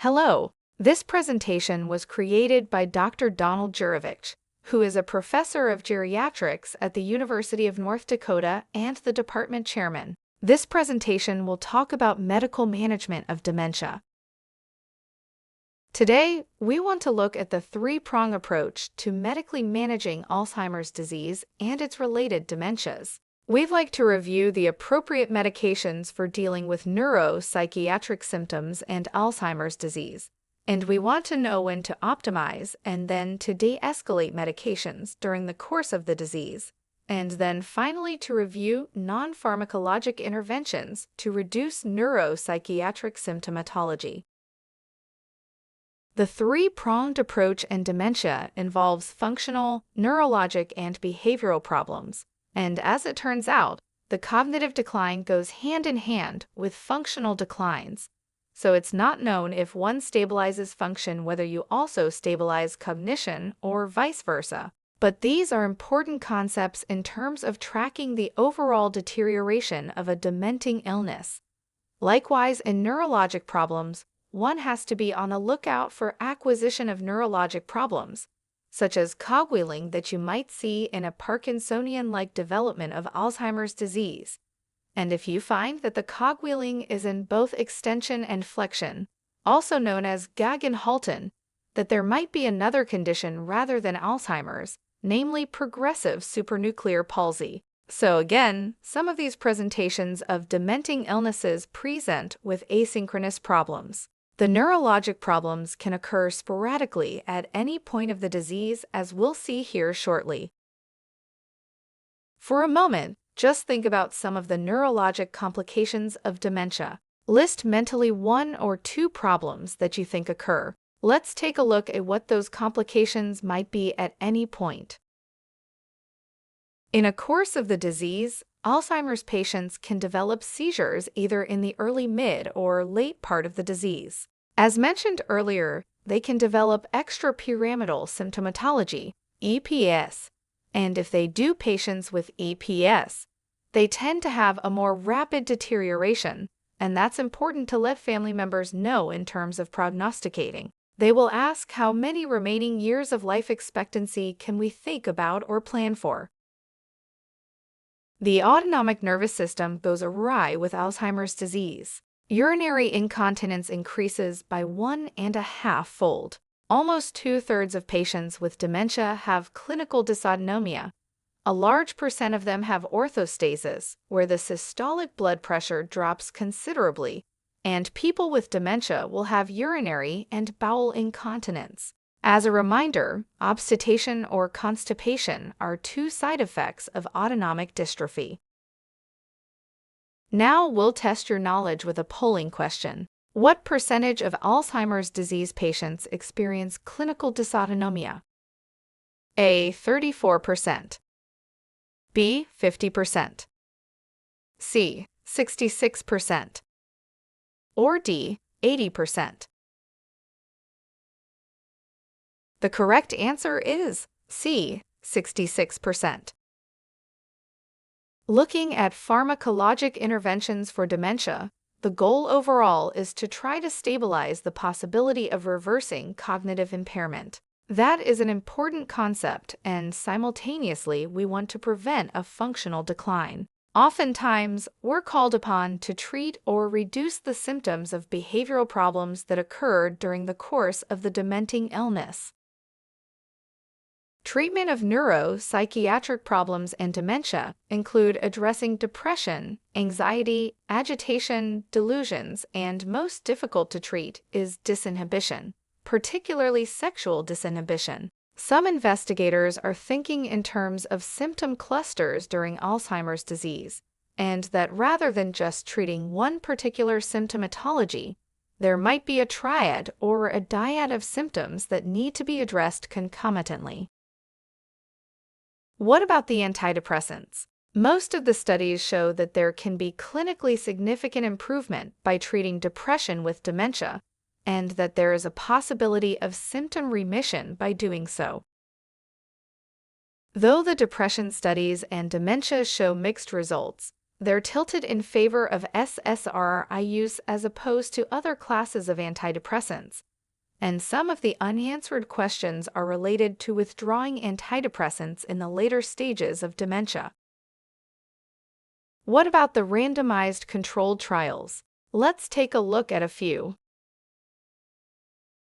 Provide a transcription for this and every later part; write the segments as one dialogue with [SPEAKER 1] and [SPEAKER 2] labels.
[SPEAKER 1] Hello. This presentation was created by Dr. Donald Juravich, who is a professor of geriatrics at the University of North Dakota and the department chairman. This presentation will talk about medical management of dementia. Today, we want to look at the three-prong approach to medically managing Alzheimer's disease and its related dementias. We'd like to review the appropriate medications for dealing with neuropsychiatric symptoms and Alzheimer's disease, and we want to know when to optimize and then to de-escalate medications during the course of the disease, and then finally to review non-pharmacologic interventions to reduce neuropsychiatric symptomatology. The three-pronged approach in dementia involves functional, neurologic, and behavioral problems. And as it turns out, the cognitive decline goes hand in hand with functional declines. So it's not known if one stabilizes function whether you also stabilize cognition or vice versa. But these are important concepts in terms of tracking the overall deterioration of a dementing illness. Likewise, in neurologic problems, one has to be on the lookout for acquisition of neurologic problems, such as cogwheeling that you might see in a Parkinsonian-like development of Alzheimer's disease. And if you find that the cogwheeling is in both extension and flexion, also known as Gag-and-Halton, that there might be another condition rather than Alzheimer's, namely progressive supranuclear palsy. So again, some of these presentations of dementing illnesses present with asynchronous problems. The neurologic problems can occur sporadically at any point of the disease, as we'll see here shortly. For a moment, just think about some of the neurologic complications of dementia. List mentally one or two problems that you think occur. Let's take a look at what those complications might be at any point. In a course of the disease, Alzheimer's patients can develop seizures either in the early, mid, or late part of the disease. As mentioned earlier, they can develop extrapyramidal symptomatology, EPS, and if they do patients with EPS, they tend to have a more rapid deterioration, and that's important to let family members know in terms of prognosticating. They will ask how many remaining years of life expectancy can we think about or plan for. The autonomic nervous system goes awry with Alzheimer's disease. Urinary incontinence increases by 1.5-fold. Almost 2/3 of patients with dementia have clinical dysautonomia. A large percent of them have orthostasis, where the systolic blood pressure drops considerably, and people with dementia will have urinary and bowel incontinence. As a reminder, obstitation or constipation are two side effects of autonomic dystrophy. Now we'll test your knowledge with a polling question. What percentage of Alzheimer's disease patients experience clinical dysautonomia? A. 34%. B. 50%. C. 66%. Or D. 80%. The correct answer is C. 66%. Looking at pharmacologic interventions for dementia, the goal overall is to try to stabilize the possibility of reversing cognitive impairment. That is an important concept, and simultaneously we want to prevent a functional decline. Oftentimes, we're called upon to treat or reduce the symptoms of behavioral problems that occur during the course of the dementing illness. Treatment of neuropsychiatric problems and dementia include addressing depression, anxiety, agitation, delusions, and most difficult to treat is disinhibition, particularly sexual disinhibition. Some investigators are thinking in terms of symptom clusters during Alzheimer's disease, and that rather than just treating one particular symptomatology, there might be a triad or a dyad of symptoms that need to be addressed concomitantly. What about the antidepressants? Most of the studies show that there can be clinically significant improvement by treating depression with dementia, and that there is a possibility of symptom remission by doing so. Though the depression studies and dementia show mixed results, they're tilted in favor of SSRI use as opposed to other classes of antidepressants. And some of the unanswered questions are related to withdrawing antidepressants in the later stages of dementia. What about the randomized controlled trials? Let's take a look at a few.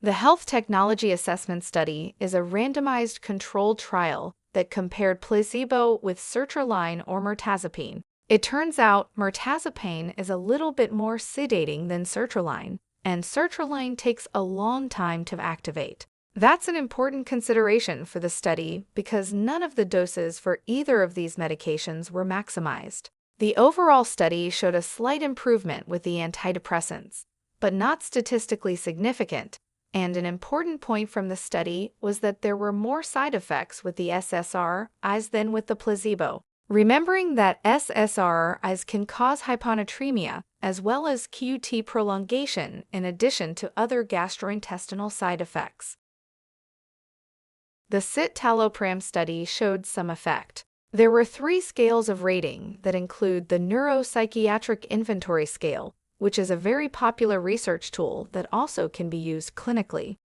[SPEAKER 1] The Health Technology Assessment Study is a randomized controlled trial that compared placebo with sertraline or mirtazapine. It turns out mirtazapine is a little bit more sedating than sertraline, and sertraline takes a long time to activate. That's an important consideration for the study because none of the doses for either of these medications were maximized. The overall study showed a slight improvement with the antidepressants, but not statistically significant, and an important point from the study was that there were more side effects with the SSRIs than with the placebo. Remembering that SSRIs can cause hyponatremia as well as QT prolongation in addition to other gastrointestinal side effects. The citalopram study showed some effect. There were 3 scales of rating that include the Neuropsychiatric Inventory Scale, which is a very popular research tool that also can be used clinically.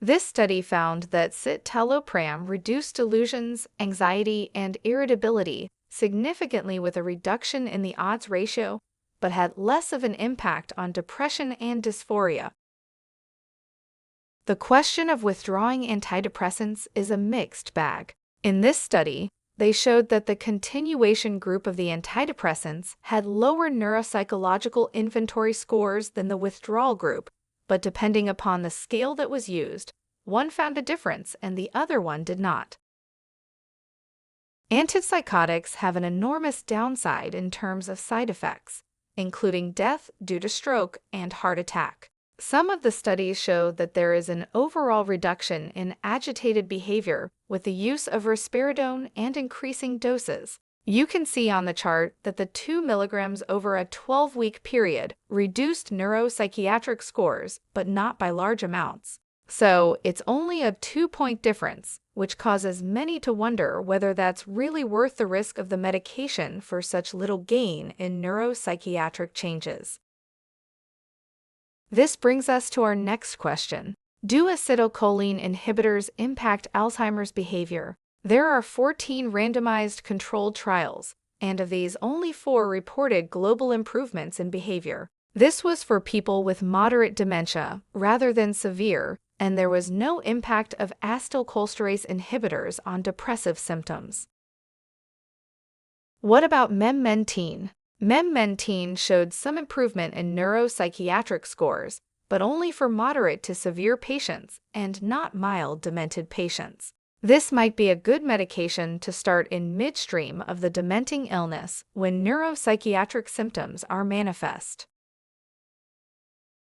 [SPEAKER 1] This study found that citalopram reduced delusions, anxiety, and irritability significantly with a reduction in the odds ratio, but had less of an impact on depression and dysphoria. The question of withdrawing antidepressants is a mixed bag. In this study, they showed that the continuation group of the antidepressants had lower neuropsychological inventory scores than the withdrawal group, but depending upon the scale that was used, one found a difference and the other one did not. Antipsychotics have an enormous downside in terms of side effects, including death due to stroke and heart attack. Some of the studies show that there is an overall reduction in agitated behavior with the use of risperidone and increasing doses. You can see on the chart that the 2 milligrams over a 12-week period reduced neuropsychiatric scores, but not by large amounts. So it's only a 2-point difference, which causes many to wonder whether that's really worth the risk of the medication for such little gain in neuropsychiatric changes. This brings us to our next question. Do acetylcholine inhibitors impact Alzheimer's behavior? There are 14 randomized controlled trials, and of these only 4 reported global improvements in behavior. This was for people with moderate dementia rather than severe, and there was no impact of acetylcholinesterase inhibitors on depressive symptoms. What about memmentine? Memmentine showed some improvement in neuropsychiatric scores, but only for moderate to severe patients and not mild demented patients. This might be a good medication to start in midstream of the dementing illness when neuropsychiatric symptoms are manifest.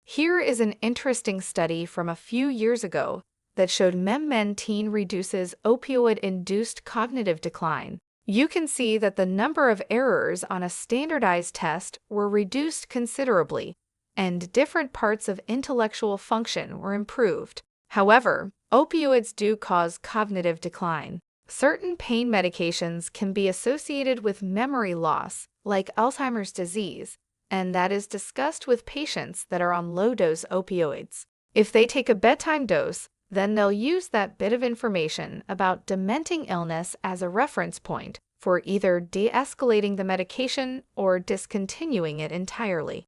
[SPEAKER 1] Here is an interesting study from a few years ago that showed memmentine reduces opioid-induced cognitive decline. You can see that the number of errors on a standardized test were reduced considerably, and different parts of intellectual function were improved. However, opioids do cause cognitive decline. Certain pain medications can be associated with memory loss, like Alzheimer's disease, and that is discussed with patients that are on low-dose opioids. If they take a bedtime dose, then they'll use that bit of information about dementing illness as a reference point for either de-escalating the medication or discontinuing it entirely.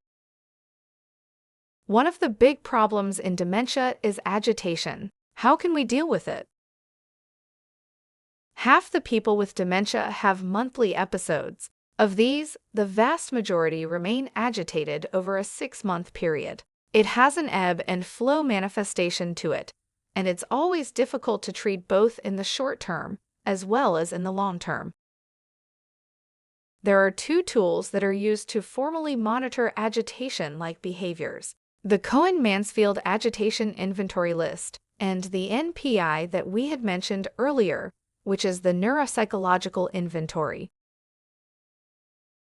[SPEAKER 1] One of the big problems in dementia is agitation. How can we deal with it? Half the people with dementia have monthly episodes. Of these, the vast majority remain agitated over a 6-month period. It has an ebb and flow manifestation to it, and it's always difficult to treat both in the short term as well as in the long term. There are 2 tools that are used to formally monitor agitation-like behaviors: the Cohen-Mansfield Agitation Inventory List and the NPI that we had mentioned earlier, which is the Neuropsychological Inventory.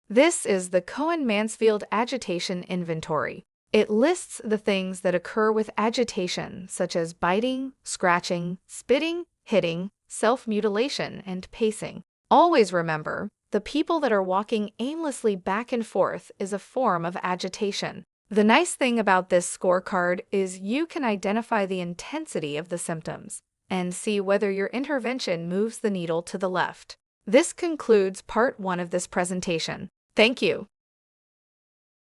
[SPEAKER 1] This is the Cohen-Mansfield Agitation Inventory. It lists the things that occur with agitation, such as biting, scratching, spitting, hitting, self-mutilation, and pacing. Always remember, The people that are walking aimlessly back and forth is a form of agitation. The nice thing about this scorecard is you can identify the intensity of the symptoms and see whether your intervention moves the needle to the left. This concludes part 1 of this presentation. Thank you.